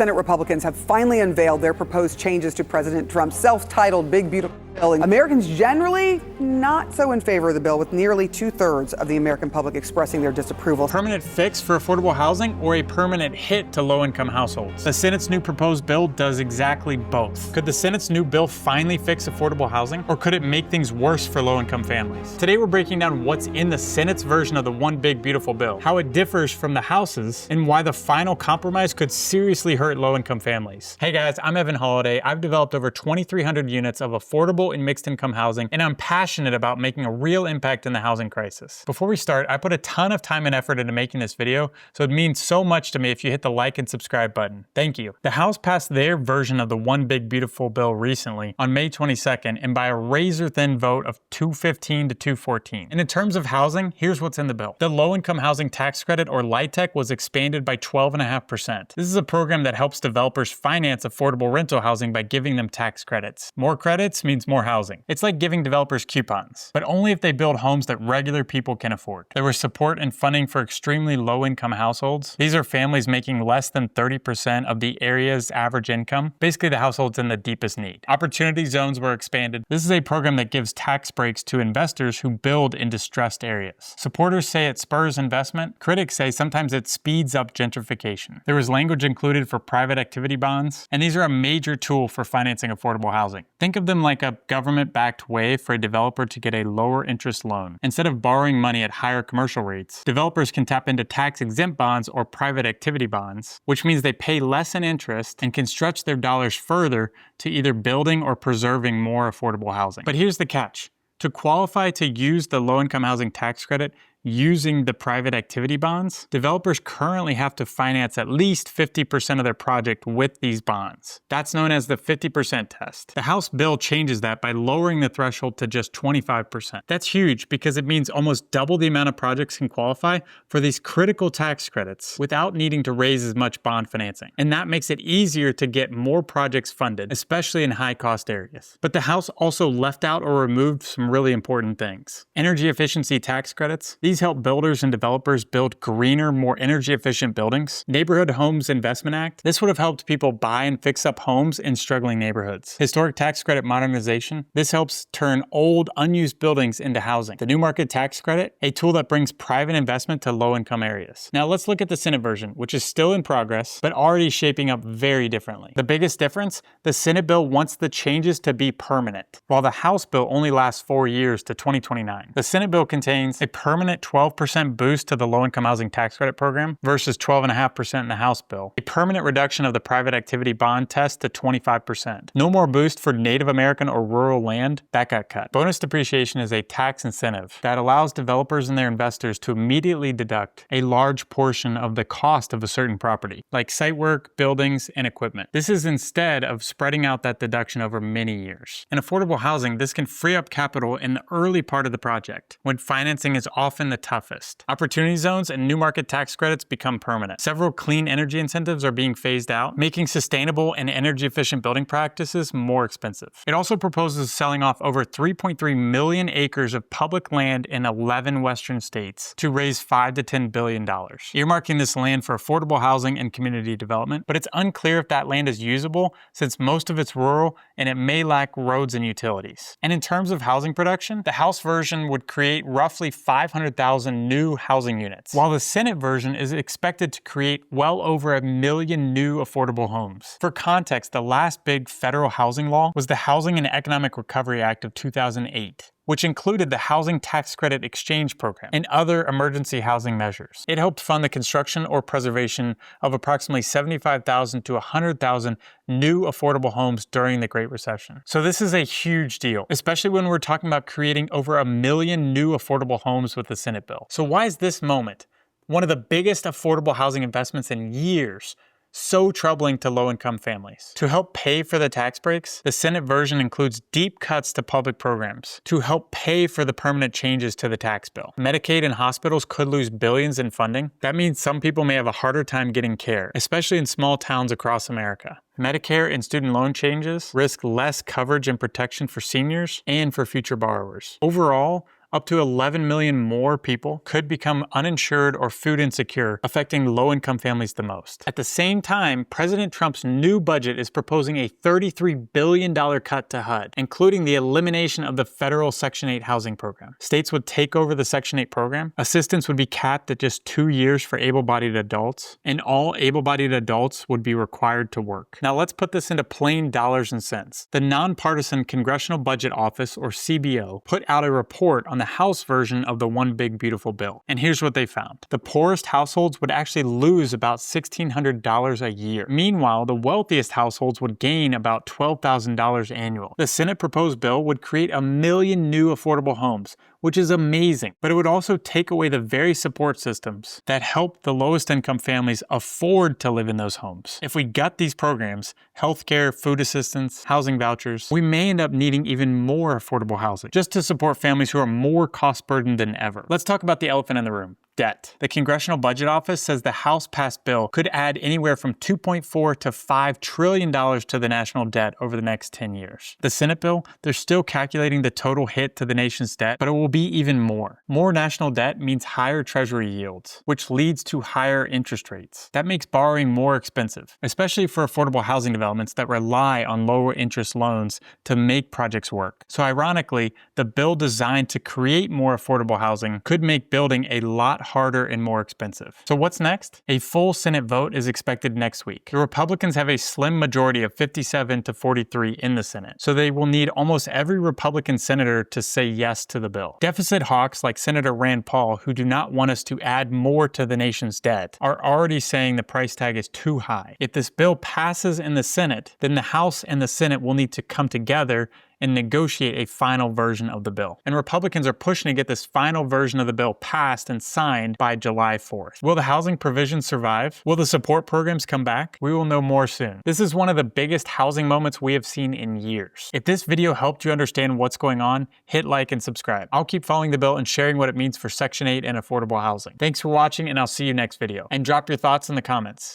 Senate Republicans have finally unveiled their proposed changes to President Trump's self-titled Big Beautiful Bill. Americans generally not so in favor of the bill, with nearly 2/3 of the American public expressing their disapproval. Permanent fix for affordable housing or a permanent hit to low-income households? The Senate's new proposed bill does exactly both. Could the Senate's new bill finally fix affordable housing, or could it make things worse for low-income families? Today we're breaking down what's in the Senate's version of the One Big Beautiful Bill, how it differs from the House's, and why the final compromise could seriously hurt low-income families. Hey guys, I'm Evan Holiday. I've developed over 2,300 units of affordable and mixed-income housing, and I'm passionate about making a real impact in the housing crisis. Before we start, I put a ton of time and effort into making this video, so it means so much to me if you hit the like and subscribe button. Thank you. The House passed their version of the One Big Beautiful Bill recently on May 22nd, and by a razor-thin vote of 215 to 214. And in terms of housing, here's what's in the bill. The low-income housing tax credit, or LIHTC, was expanded by 12.5%. This is a program that helps developers finance affordable rental housing by giving them tax credits. More credits means more housing. It's like giving developers coupons, but only if they build homes that regular people can afford. There was support and funding for extremely low-income households. These are families making less than 30% of the area's average income, basically the households in the deepest need. Opportunity zones were expanded. This is a program that gives tax breaks to investors who build in distressed areas. Supporters say it spurs investment. Critics say sometimes it speeds up gentrification. There was language included for private activity bonds, and these are a major tool for financing affordable housing. Think of them like a government-backed way for a developer to get a lower interest loan. Instead of borrowing money at higher commercial rates, developers can tap into tax-exempt bonds or private activity bonds, which means they pay less in interest and can stretch their dollars further to either building or preserving more affordable housing. But here's the catch. To qualify to use the low-income housing tax credit using the private activity bonds, developers currently have to finance at least 50% of their project with these bonds. That's known as the 50% test. The House bill changes that by lowering the threshold to just 25%. That's huge because it means almost double the amount of projects can qualify for these critical tax credits without needing to raise as much bond financing. And that makes it easier to get more projects funded, especially in high-cost areas. But the House also left out or removed some really important things. Energy efficiency tax credits. These help builders and developers build greener, more energy-efficient buildings. Neighborhood Homes Investment Act. This would have helped people buy and fix up homes in struggling neighborhoods. Historic tax credit modernization. This helps turn old, unused buildings into housing. The New Market Tax Credit, a tool that brings private investment to low-income areas. Now let's look at the Senate version, which is still in progress, but already shaping up very differently. The biggest difference? The Senate bill wants the changes to be permanent, while the House bill only lasts 4 years to 2029. The Senate bill contains a permanent 12% boost to the low-income housing tax credit program versus 12.5% in the House bill. A permanent reduction of the private activity bond test to 25%. No more boost for Native American or rural land. That got cut. Bonus depreciation is a tax incentive that allows developers and their investors to immediately deduct a large portion of the cost of a certain property, like site work, buildings, and equipment. This is instead of spreading out that deduction over many years. In affordable housing, this can free up capital in the early part of the project, when financing is often the toughest. Opportunity zones and new market tax credits become permanent. Several clean energy incentives are being phased out, making sustainable and energy efficient building practices more expensive. It also proposes selling off over 3.3 million acres of public land in 11 western states to raise $5 to $10 billion, earmarking this land for affordable housing and community development, but it's unclear if that land is usable since most of it's rural and it may lack roads and utilities. And in terms of housing production, the House version would create roughly 500,000 new housing units, while the Senate version is expected to create well over 1 million new affordable homes. For context, the last big federal housing law was the Housing and Economic Recovery Act of 2008. Which included the Housing Tax Credit Exchange Program and other emergency housing measures. It helped fund the construction or preservation of approximately 75,000 to 100,000 new affordable homes during the Great Recession. So this is a huge deal, especially when we're talking about creating over 1 million new affordable homes with the Senate bill. So why is this moment, one of the biggest affordable housing investments in years, so troubling to low-income families? To help pay for the tax breaks, the Senate version includes deep cuts to public programs to help pay for the permanent changes to the tax bill. Medicaid and hospitals could lose billions in funding. That means some people may have a harder time getting care, especially in small towns across America. Medicare and student loan changes risk less coverage and protection for seniors and for future borrowers. Overall, up to 11 million more people could become uninsured or food insecure, affecting low-income families the most. At the same time, President Trump's new budget is proposing a $33 billion cut to HUD, including the elimination of the federal Section 8 housing program. States would take over the Section 8 program, assistance would be capped at just 2 years for able-bodied adults, and all able-bodied adults would be required to work. Now let's put this into plain dollars and cents. The nonpartisan Congressional Budget Office, or CBO, put out a report on the House version of the One Big Beautiful Bill. And here's what they found. The poorest households would actually lose about $1,600 a year. Meanwhile, the wealthiest households would gain about $12,000 annual. The Senate proposed bill would create 1 million new affordable homes, which is amazing, but it would also take away the very support systems that help the lowest income families afford to live in those homes. If we gut these programs, healthcare, food assistance, housing vouchers, we may end up needing even more affordable housing just to support families who are more cost burdened than ever. Let's talk about the elephant in the room. Debt. The Congressional Budget Office says the House-passed bill could add anywhere from $2.4 to $5 trillion to the national debt over the next 10 years. The Senate bill, they're still calculating the total hit to the nation's debt, but it will be even more. More national debt means higher Treasury yields, which leads to higher interest rates. That makes borrowing more expensive, especially for affordable housing developments that rely on lower interest loans to make projects work. So ironically, the bill designed to create more affordable housing could make building a lot harder and more expensive. So what's next? A full Senate vote is expected next week. The Republicans have a slim majority of 57 to 43 in the Senate, so they will need almost every Republican senator to say yes to the bill. Deficit hawks like Senator Rand Paul, who do not want us to add more to the nation's debt, are already saying the price tag is too high. If this bill passes in the Senate, then the House and the Senate will need to come together and negotiate a final version of the bill. And Republicans are pushing to get this final version of the bill passed and signed by July 4th. Will the housing provisions survive? Will the support programs come back? We will know more soon. This is one of the biggest housing moments we have seen in years. If this video helped you understand what's going on, hit like and subscribe. I'll keep following the bill and sharing what it means for Section 8 and affordable housing. Thanks for watching, and I'll see you next video. And drop your thoughts in the comments.